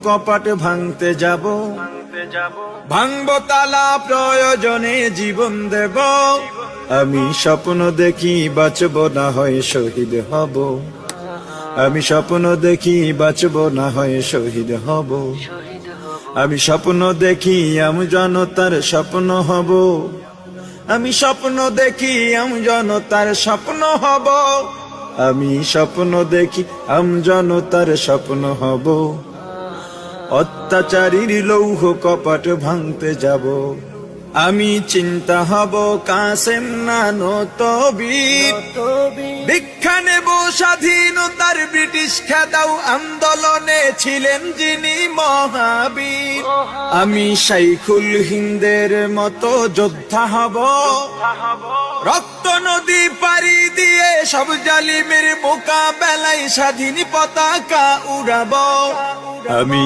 কপাট ভাঙতে যাব, ভাঙবো তালা প্রয়োজনে জীবন দেব। আমি স্বপ্ন দেখি বাঁচব না হয় শহীদ হব। আমি স্বপ্ন দেখি বাঁচব না হয় শহীদ হব। আমি স্বপ্ন দেখি আমি জনতার স্বপ্ন হব। আমি স্বপ্ন দেখি আমি জনতার স্বপ্ন হব। আমি স্বপ্ন দেখি আমি জনতার স্বপ্ন হব। অত্যাচারীর লৌহ কপাট ভাঙতে যাব। আমি চিন্তা হব কাসেম নানত বীর, দীক্ষা নেব স্বাধীনতার ব্রিটিশ খেদাও আন্দোলনে ছিলেন যিনি মহাবীর। আমি শাইখুল হিন্দের মতো যোদ্ধা হব, রক্ত নদী পাড়ি দিয়ে সব জালিমের মোকাবেলায় স্বাধীন পতাকা উড়াবো। আমি